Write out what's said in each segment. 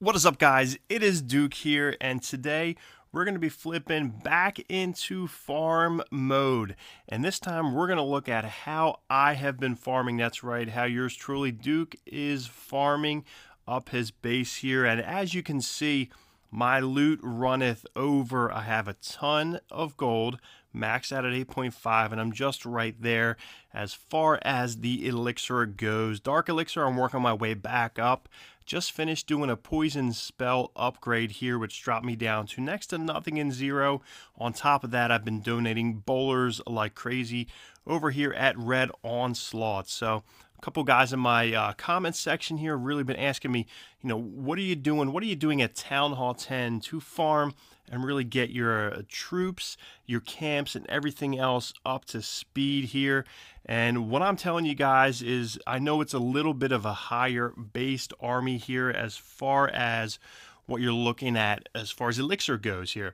What is up, guys? It is Duke here, and today we're going to be flipping back into farm mode. And this time we're going to look at how I have been farming. That's right, how yours truly, Duke, is farming up his base here. And as you can see, my loot runneth over. I have a ton of gold, maxed out at 8.5, and I'm just right there as far as the elixir goes. Dark elixir, I'm working my way back up. Just finished doing a poison spell upgrade here, which dropped me down to next to nothing in zero. On top of that, I've been donating bowlers like crazy over here at Red Onslaught. So a couple guys in my comment section here have really been asking me, what are you doing? What are you doing at Town Hall 10 to farm and really get your troops, your camps, and everything else up to speed here? And what I'm telling you guys is, I know it's a little bit of a higher based army here as far as what you're looking at as far as elixir goes here.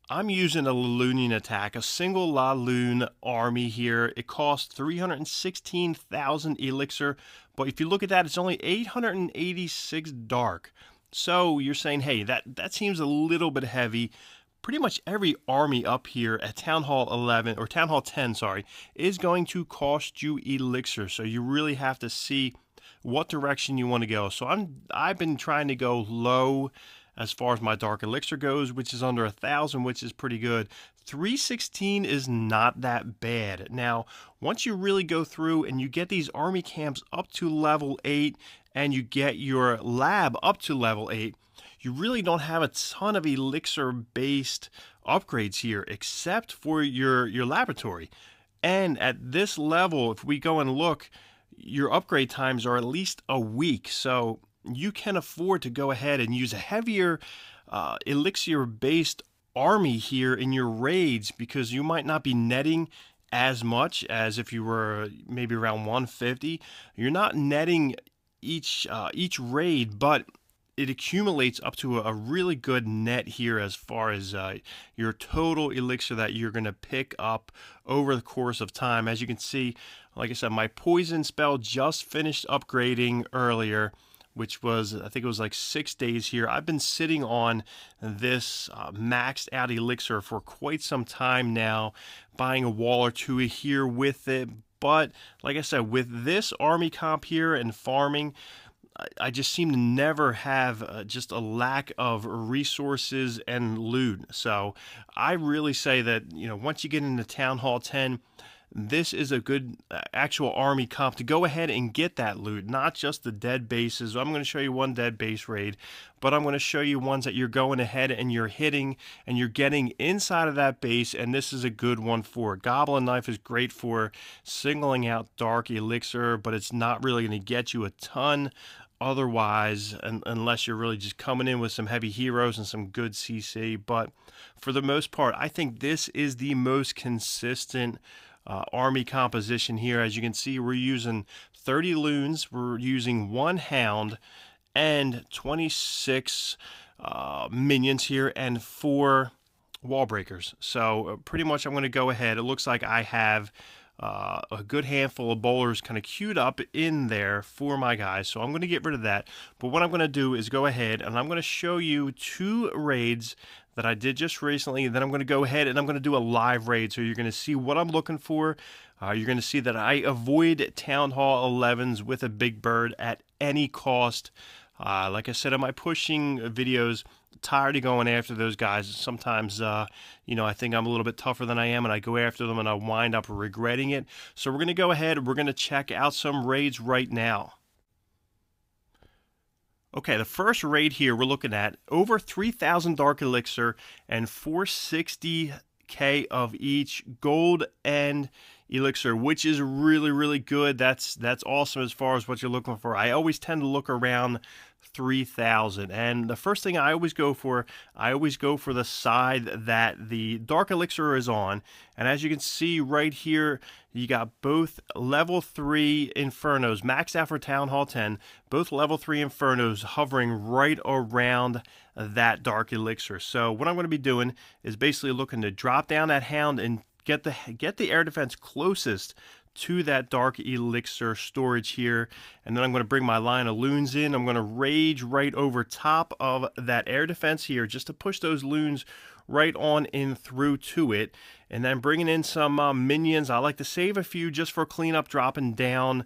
I'm using a Laloonian attack, a single Laloon army here. It costs 316,000 elixir, but if you look at that, it's only 886 dark. So you're saying, hey, that seems a little bit heavy. Pretty much every army up here at Town Hall 11, or Town Hall 10, sorry, is going to cost you elixir. So you really have to see what direction you want to go. So I've been trying to go low as far as my dark elixir goes, which is under 1,000, which is pretty good. 316 is not that bad. Now, once you really go through and you get these army camps up to level 8 and you get your lab up to level 8, you really don't have a ton of elixir-based upgrades here, except for your laboratory. And at this level, if we go and look, your upgrade times are at least a week. So you can afford to go ahead and use a heavier elixir-based army here in your raids, because you might not be netting as much as if you were maybe around 150. You're not netting each raid, but it accumulates up to a really good net here as far as your total elixir that you're going to pick up over the course of time. As you can see, like I said, my poison spell just finished upgrading earlier, which was, I think it was like 6 days here. I've been sitting on this maxed out elixir for quite some time now, buying a wall or two here with it. But like I said, with this army comp here and farming, I just seem to never have just a lack of resources and loot. So I really say that, once you get into Town Hall 10, this is a good actual army comp to go ahead and get that loot, not just the dead bases. I'm going to show you one dead base raid, but I'm going to show you ones that you're going ahead and you're hitting and you're getting inside of that base, and this is a good one for it. Goblin Knife is great for singling out dark elixir, but it's not really going to get you a ton otherwise, unless you're really just coming in with some heavy heroes and some good CC. But for the most part, I think this is the most consistent army composition here. As you can see, we're using 30 loons, we're using 1 hound, and 26 minions here, and 4 wall breakers. So pretty much I'm going to go ahead. It looks like I have a good handful of bowlers kind of queued up in there for my guys, so I'm going to get rid of that. But what I'm going to do is go ahead and I'm going to show you 2 raids that I did just recently, and then I'm going to go ahead and I'm going to do a live raid, so you're going to see what I'm looking for. You're going to see that I avoid Town Hall 11s with a big bird at any cost. Like I said in my pushing videos, tired of going after those guys. Sometimes, I think I'm a little bit tougher than I am, and I go after them and I wind up regretting it. So we're going to go ahead, we're going to check out some raids right now. Okay, the first raid here we're looking at over 3,000 dark elixir and 460k of each gold and elixir, which is really, really good. That's awesome as far as what you're looking for. I always tend to look around 3,000, and the first thing I always go for the side that the dark elixir is on. And as you can see right here, you got both level 3 infernos maxed out for Town Hall 10, both level 3 infernos hovering right around that dark elixir. So what I'm going to be doing is basically looking to drop down that hound and get the air defense closest to that dark elixir storage here, and then I'm going to bring my line of loons in. I'm going to rage right over top of that air defense here just to push those loons right on in through to it, and then bringing in some minions. I like to save a few just for cleanup, dropping down.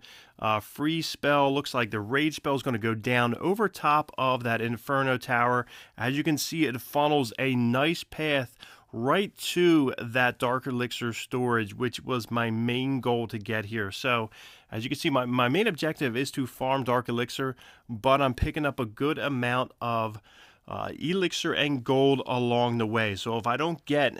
Freeze spell, looks like the rage spell is going to go down over top of that Inferno Tower. As you can see, it funnels a nice path right to that dark elixir storage, which was my main goal to get here. So as you can see, my main objective is to farm dark elixir, but I'm picking up a good amount of elixir and gold along the way. So if I don't get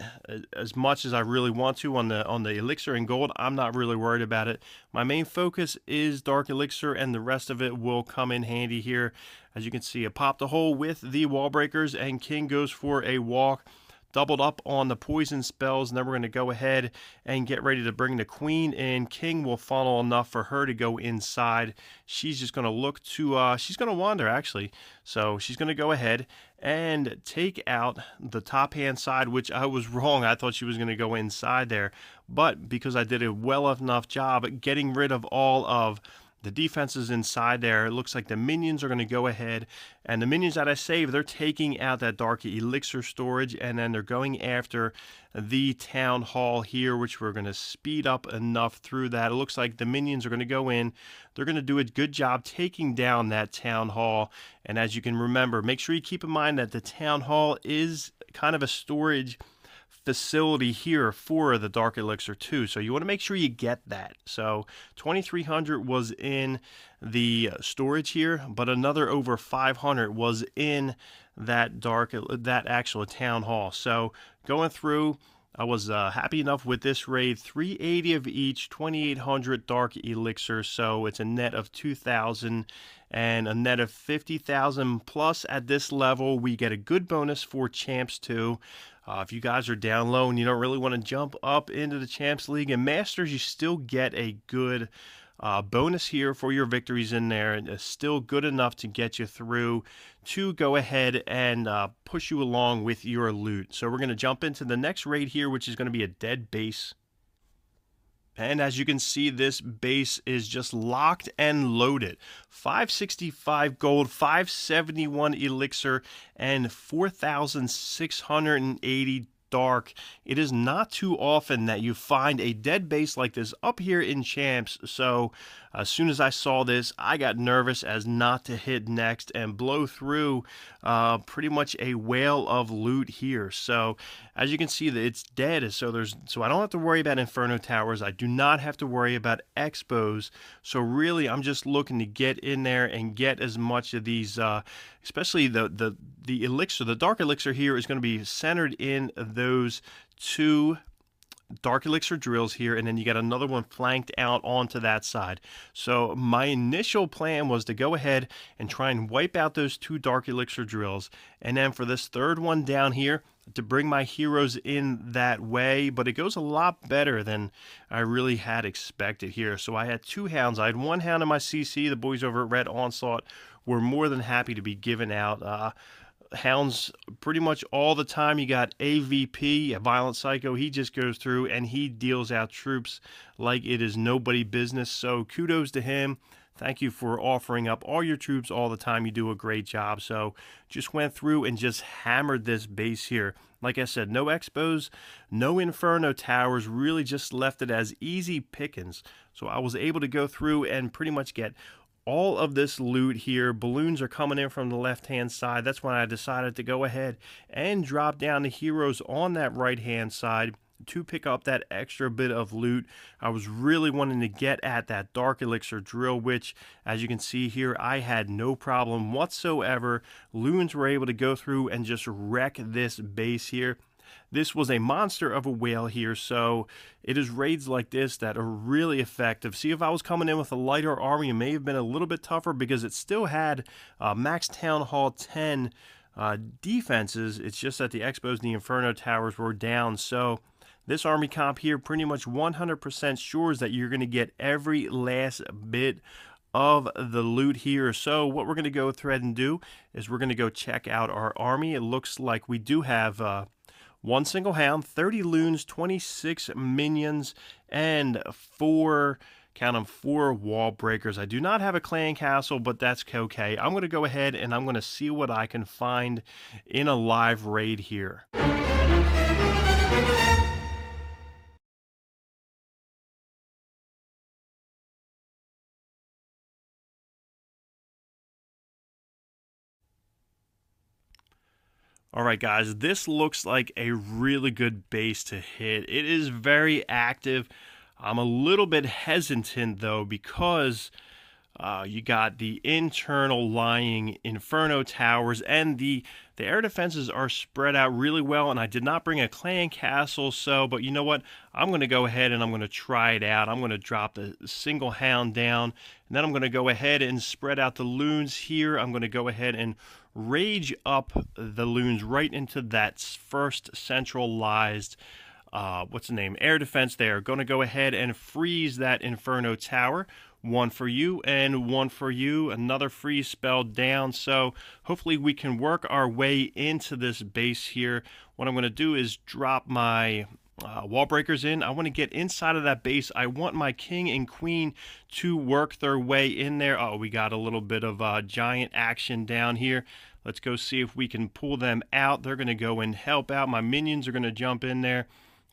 as much as I really want to on the elixir and gold, I'm not really worried about it. My main focus is dark elixir, and the rest of it will come in handy here. As you can see, I popped a hole with the wall breakers, and King goes for a walk. Doubled up on the poison spells, and then we're going to go ahead and get ready to bring the queen in. King will funnel enough for her to go inside. She's just going to look to, she's going to wander actually. So she's going to go ahead and take out the top hand side, which I was wrong. I thought she was going to go inside there. But because I did a well enough job getting rid of all of the defenses inside there, it looks like the minions are going to go ahead, and the minions that I saved, they're taking out that dark elixir storage, and then they're going after the town hall here, which we're going to speed up enough through that. It looks like the minions are going to go in. They're going to do a good job taking down that town hall, and as you can remember, make sure you keep in mind that the town hall is kind of a storage facility here for the dark elixir too, so you want to make sure you get that. So 2300 was in the storage here, but another over 500 was in that actual town hall. So going through, I was happy enough with this raid. 380 of each, 2800 dark elixir, so it's a net of 2000 and a net of 50,000 plus. At this level we get a good bonus for champs too. If you guys are down low and you don't really want to jump up into the Champs League and Masters, you still get a good bonus here for your victories in there. And it's still good enough to get you through to go ahead and push you along with your loot. So we're going to jump into the next raid here, which is going to be a dead base. And as you can see, this base is just locked and loaded. 565 gold, 571 elixir, and 4,680 dark. It is not too often that you find a dead base like this up here in Champs. So as soon as I saw this, I got nervous as not to hit next and blow through pretty much a whale of loot here. So as you can see, that it's dead. So I don't have to worry about Inferno Towers. I do not have to worry about Expos. So really, I'm just looking to get in there and get as much of these, especially the elixir. The dark elixir here is going to be centered in those two dark elixir drills here, and then you got another one flanked out onto that side. So my initial plan was to go ahead and try and wipe out those two dark elixir drills, and then for this third one down here to bring my heroes in that way, but it goes a lot better than I really had expected here. So I had two hounds. I had one hound in my CC. The boys over at Red Onslaught were more than happy to be given out hounds pretty much all the time. You got AVP, a Violent Psycho. He just goes through and he deals out troops like it is nobody business. So kudos to him. Thank you for offering up all your troops all the time. You do a great job. So just went through and just hammered this base here. Like I said, no Expos, no Inferno Towers, really just left it as easy pickings. So I was able to go through and pretty much get all of this loot here. Balloons are coming in from the left hand side. That's when I decided to go ahead and drop down the heroes on that right hand side to pick up that extra bit of loot. I was really wanting to get at that dark elixir drill, which as you can see here, I had no problem whatsoever. Loons were able to go through and just wreck this base here. This was a monster of a whale here, so it is raids like this that are really effective. See, if I was coming in with a lighter army, it may have been a little bit tougher because it still had max Town Hall 10 defenses. It's just that the Expos and the Inferno Towers were down. So this army comp here pretty much 100% sure that you're going to get every last bit of the loot here. So what we're going to go ahead and do is we're going to go check out our army. It looks like we do have 1 single hound, 30 loons, 26 minions, and 4, count them, 4 wall breakers. I do not have a clan castle, but that's okay. I'm going to go ahead and I'm going to see what I can find in a live raid here. All right, guys, this looks like a really good base to hit. It is very active. I'm a little bit hesitant, though, because you got the internal lying Inferno towers, and the air defenses are spread out really well, and I did not bring a clan castle, but you know what? I'm going to go ahead and I'm going to try it out. I'm going to drop the single hound down, and then I'm going to go ahead and spread out the loons here. I'm going to go ahead and rage up the loons right into that first centralized what's the name, air defense there. Going to go ahead and freeze that Inferno tower. 1 for you and 1 for you. Another freeze spell down. So hopefully we can work our way into this base here. What I'm going to do is drop my wall breakers in. I want to get inside of that base. I want my king and queen to work their way in there. Oh, we got a little bit of giant action down here. Let's go see if we can pull them out. They're going to go and help out. My minions are going to jump in there.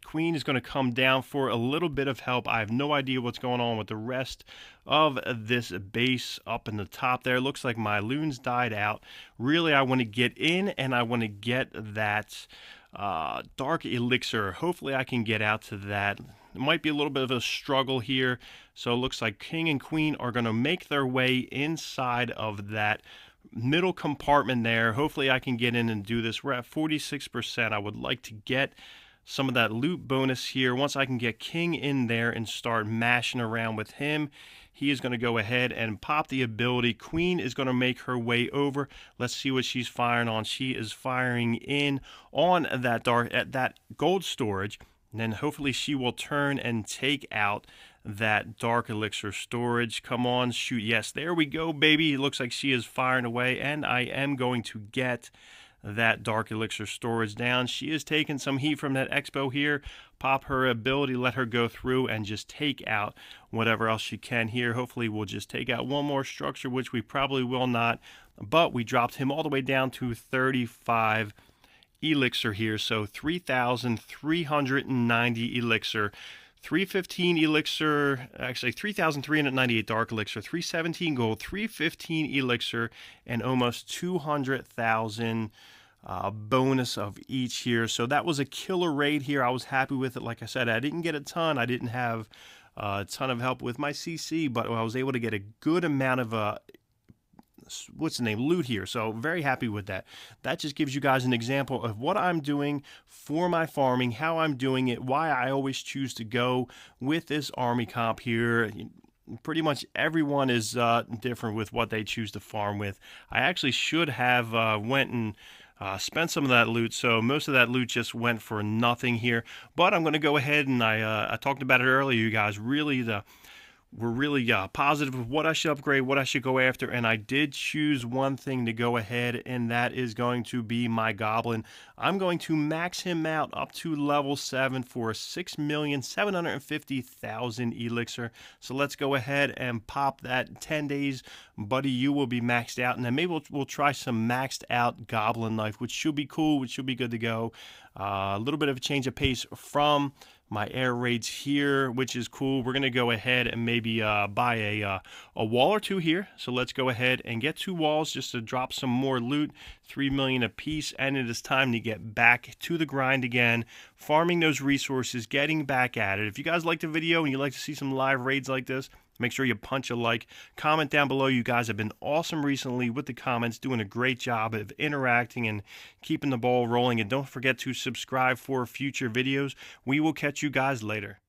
Queen is going to come down for a little bit of help. I have no idea what's going on with the rest of this base up in the top there. Looks like my loons died out. Really, I want to get in and I want to get that dark elixir. Hopefully I can get out to that. It might be a little bit of a struggle here. So it looks like king and queen are going to make their way inside of that middle compartment there. Hopefully I can get in and do this. We're at 46%. I would like to get some of that loot bonus here. Once I can get king in there and start mashing around with him, he is going to go ahead and pop the ability. Queen is going to make her way over. Let's see what she's firing on. She is firing in on that that gold storage, and then hopefully she will turn and take out that dark elixir storage. Come on, shoot. Yes, there we go, baby. It looks like she is firing away, and I am going to get that dark elixir storage down. She is taking some heat from that expo here. Pop her ability, let her go through and just take out whatever else she can here. Hopefully we'll just take out one more structure, which we probably will not, but we dropped him all the way down to 35 elixir here. So 3,390 elixir. 315 elixir, actually 3,398 dark elixir, 317 gold, 315 elixir, and almost 200,000 bonus of each here. So that was a killer raid here. I was happy with it. Like I said, I didn't get a ton. I didn't have a ton of help with my CC, but I was able to get a good amount of loot here. So very happy with that. That just gives you guys an example of what I'm doing for my farming, how I'm doing it, why I always choose to go with this army comp here. Pretty much everyone is different with what they choose to farm with. I actually should have went and spent some of that loot, so most of that loot just went for nothing here. But I'm going to go ahead and I talked about it earlier, you guys. We're really positive of what I should upgrade, what I should go after, and I did choose one thing to go ahead, and that is going to be my goblin. I'm going to max him out up to level 7 for 6,750,000 elixir. So let's go ahead and pop that. 10 days, buddy, you will be maxed out, and then maybe we'll try some maxed out goblin life, which should be cool, which should be good to go. A little bit of a change of pace from my air raids here, which is cool. We're going to go ahead and maybe buy a wall or 2 here. So let's go ahead and get 2 walls just to drop some more loot, 3 million a piece, and it is time to get back to the grind again, farming those resources, getting back at it. If you guys liked the video and you'd like to see some live raids like this, make sure you punch a like, comment down below. You guys have been awesome recently with the comments, doing a great job of interacting and keeping the ball rolling. And don't forget to subscribe for future videos. We will catch you guys later.